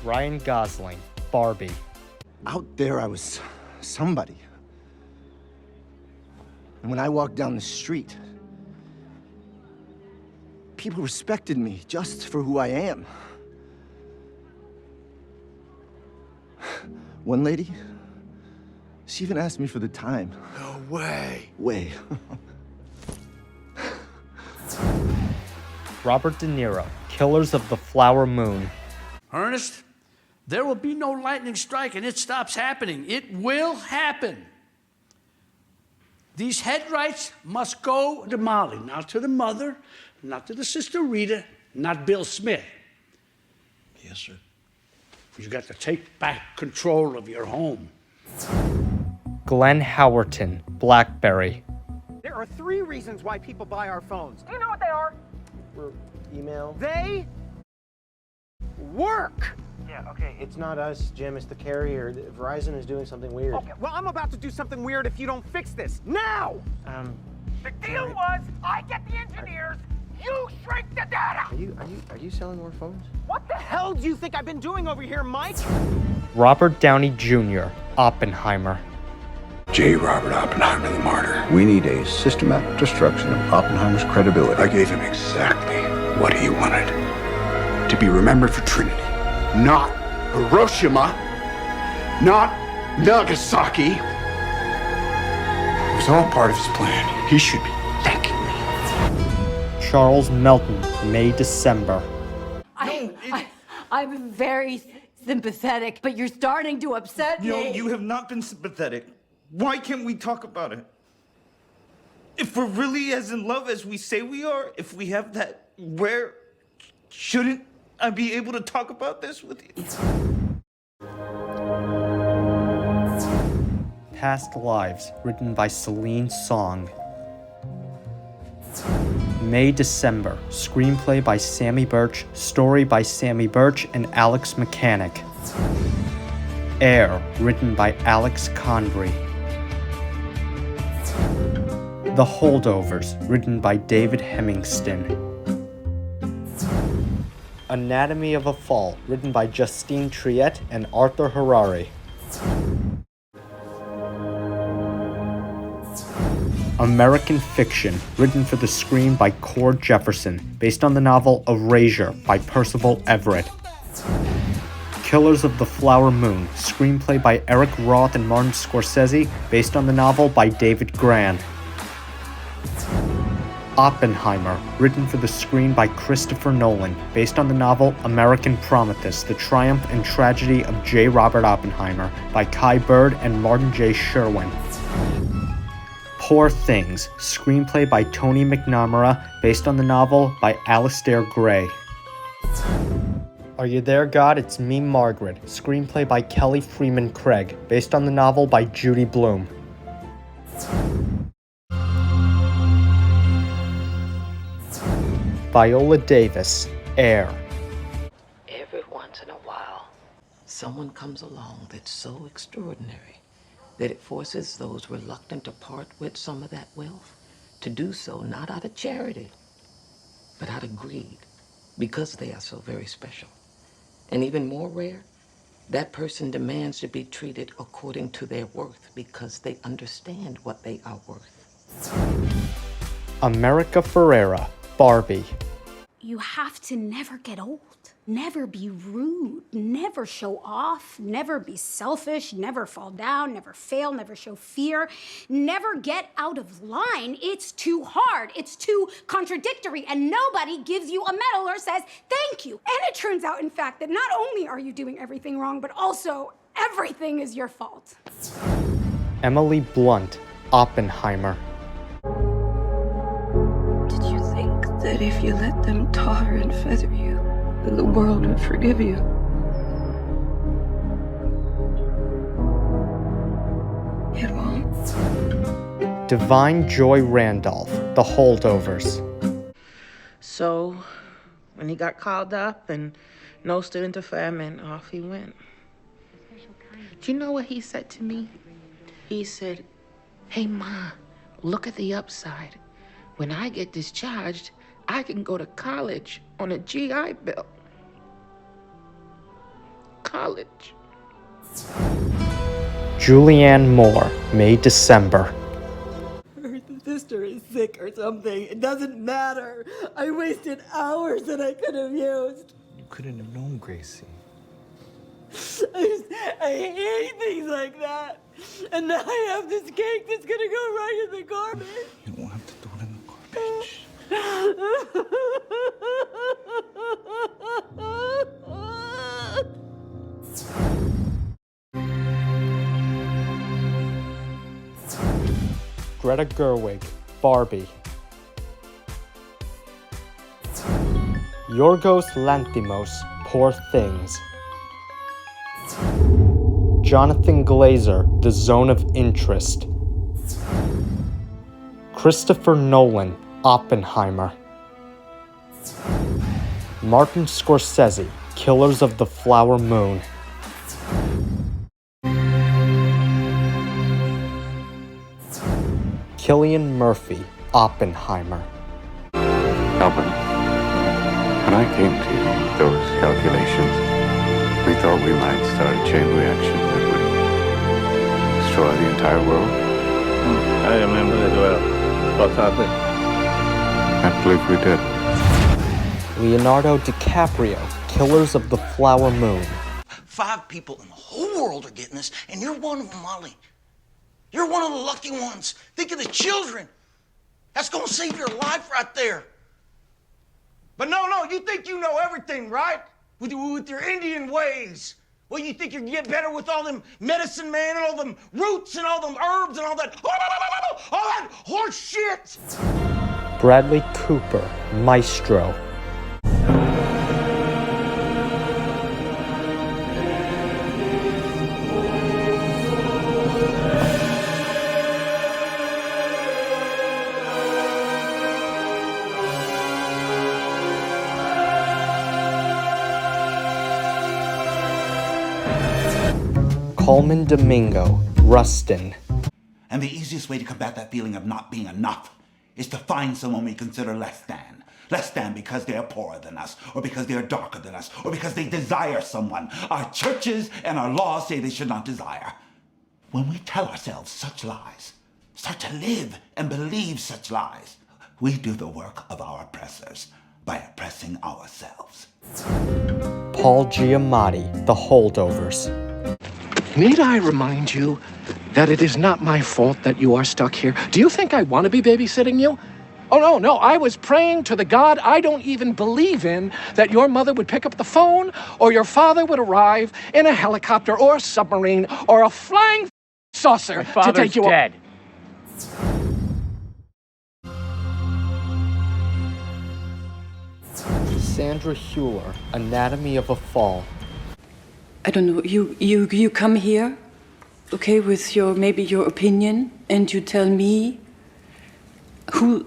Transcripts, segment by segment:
Ryan Gosling, Barbie. Out there, I was somebody. And when I walked down the street, people respected me just for who I am. One lady, she even asked me for the time. No way. Way. Robert De Niro, Killers of the Flower Moon. Ernest, there will be no lightning strike and it stops happening. It will happen. These headrights must go to Molly, not to the mother, not to the sister Rita, not Bill Smith. Yes, sir. You got to take back control of your home. Glenn Howerton, Blackberry. There are 3 reasons why people buy our phones. Do you know what they are? Email. They work. Yeah, okay. It's not us, Jim. It's the carrier. Verizon is doing something weird. Okay, well, I'm about to do something weird if you don't fix this. Now! The deal was, I get the engineers, you shrink the data! Are you selling more phones? What the hell do you think I've been doing over here, Mike? Robert Downey Jr., Oppenheimer. J. Robert Oppenheimer, the martyr. We need a systematic destruction of Oppenheimer's credibility. I gave him exactly what he wanted. To be remembered for Trinity. Not Hiroshima. Not Nagasaki. It was all part of his plan. He should be thanking me. Charles Melton, May December. I'm very sympathetic, but you're starting to upset me. No, you have not been sympathetic. Why can't we talk about it? If we're really as in love as we say we are, if we have that, where shouldn't I be able to talk about this with you? Past Lives, written by Celine Song. May December, screenplay by Sammy Birch, story by Sammy Birch and Alex Mechanic. Air, written by Alex Convery. The Holdovers, written by David Hemingston. Anatomy of a Fall, written by Justine Triet and Arthur Harari. American Fiction, written for the screen by Cord Jefferson, based on the novel Erasure by Percival Everett. Killers of the Flower Moon, screenplay by Eric Roth and Martin Scorsese, based on the novel by David Grann. Oppenheimer, written for the screen by Christopher Nolan, based on the novel American Prometheus, The Triumph and Tragedy of J. Robert Oppenheimer by Kai Bird and Martin J. Sherwin. Poor Things, screenplay by Tony McNamara, based on the novel by Alistair Gray. Are You There, God? It's Me, Margaret, screenplay by Kelly Freeman Craig, based on the novel by Judy Blume. Viola Davis, Air. Every once in a while, someone comes along that's so extraordinary that it forces those reluctant to part with some of that wealth to do so not out of charity, but out of greed, because they are so very special. And even more rare, that person demands to be treated according to their worth because they understand what they are worth. America Ferrera, Barbie. You have to never get old. Never be rude. Never show off. Never be selfish. Never fall down. Never fail. Never show fear. Never get out of line. It's too hard. It's too contradictory. And nobody gives you a medal or says thank you. And it turns out, in fact, that not only are you doing everything wrong, but also everything is your fault. Emily Blunt, Oppenheimer. That if you let them tar and feather you, then the world would forgive you. It won't. Divine Joy Randolph, The Holdovers. So, when he got called up and no student to famine, off he went. Do you know what he said to me? He said, "Hey, Ma, look at the upside. When I get discharged, I can go to college on a GI Bill." college. Julianne Moore, May-December. Her sister is sick or something. It doesn't matter. I wasted hours that I could have used. You couldn't have known, Gracie. I hate things like that. And now I have this cake that's gonna go right in the garbage. You don't have to throw it in the garbage. Greta Gerwig, Barbie. Yorgos Lanthimos, Poor Things. Jonathan Glazer, The Zone of Interest. Christopher Nolan, Oppenheimer. Martin Scorsese, Killers of the Flower Moon. Cillian Murphy, Oppenheimer. Alvin, when I came to you with those calculations, we thought we might start a chain reaction that would destroy the entire world. I remember that well. What happened? I believe we did. Leonardo DiCaprio, Killers of the Flower Moon. 5 people in the whole world are getting this, and you're one of them, Molly. You're one of the lucky ones. Think of the children. That's gonna save your life right there. But no, you think you know everything, right? With your Indian ways. Well, you think you can get better with all them medicine man and all them roots and all them herbs and all that horse shit. Bradley Cooper, Maestro. Coleman Domingo, Rustin. And the easiest way to combat that feeling of not being enough is to find someone we consider less than. Less than because they are poorer than us, or because they are darker than us, or because they desire someone our churches and our laws say they should not desire. When we tell ourselves such lies, start to live and believe such lies, we do the work of our oppressors by oppressing ourselves. Paul Giamatti, The Holdovers. Need I remind you that it is not my fault that you are stuck here? Do you think I want to be babysitting you? Oh, no, I was praying to the God I don't even believe in that your mother would pick up the phone or your father would arrive in a helicopter or a submarine or a flying saucer to take you dead. Sandra Hüller, Anatomy of a Fall. I don't know, you come here, okay, with maybe your opinion, and you tell me who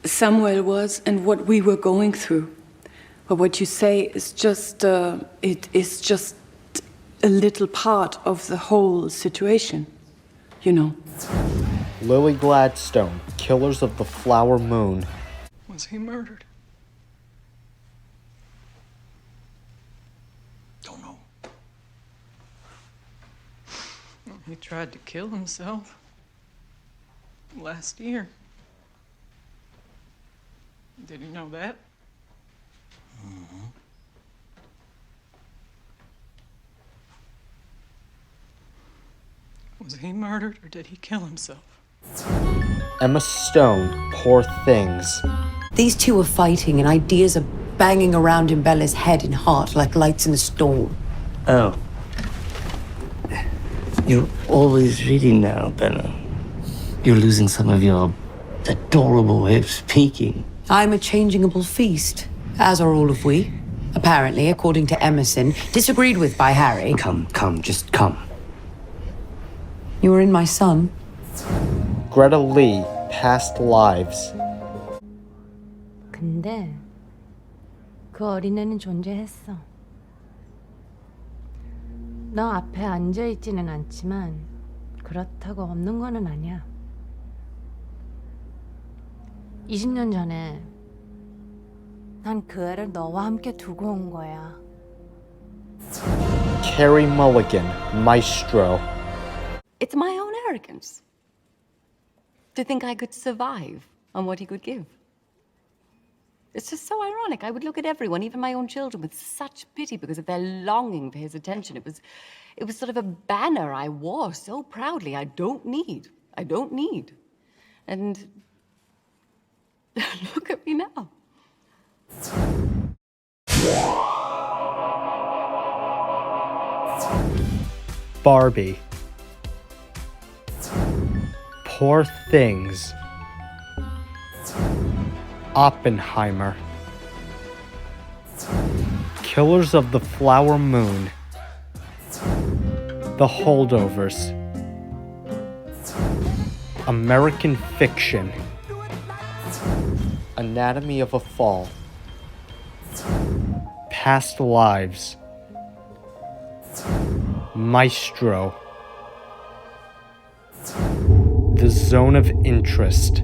Samuel was and what we were going through. But what you say is just, it is just a little part of the whole situation, you know. Lily Gladstone, Killers of the Flower Moon. Was he murdered? Don't know. He tried to kill himself last year. Did you know that? Mm-hmm. Was he murdered or did he kill himself? Emma Stone, Poor Things. These two are fighting and ideas are banging around in Bella's head and heart like lights in a storm. Oh. You're always reading now, Bella. You're losing some of your adorable way of speaking. I'm a changeable feast, as are all of we. Apparently, according to Emerson, disagreed with by Harry. Come, just come. You were in my son. Greta Lee, Past Lives. 근데 그 어린애는 존재했어. 너 앞에 앉아있지는 않지만 그렇다고 없는 거는 아니야. 20년 전에 난 그 애를 너와 함께 두고 온 거야. Carey Mulligan, Maestro. It's my own arrogance to think I could survive on what he could give. It's just so ironic. I would look at everyone, even my own children, with such pity because of their longing for his attention. It was sort of a banner I wore so proudly. I don't need. And look at me now. Barbie. Poor Things. Oppenheimer. Killers of the Flower Moon. The Holdovers. American Fiction. Anatomy of a Fall. Past Lives. Maestro. The Zone of Interest.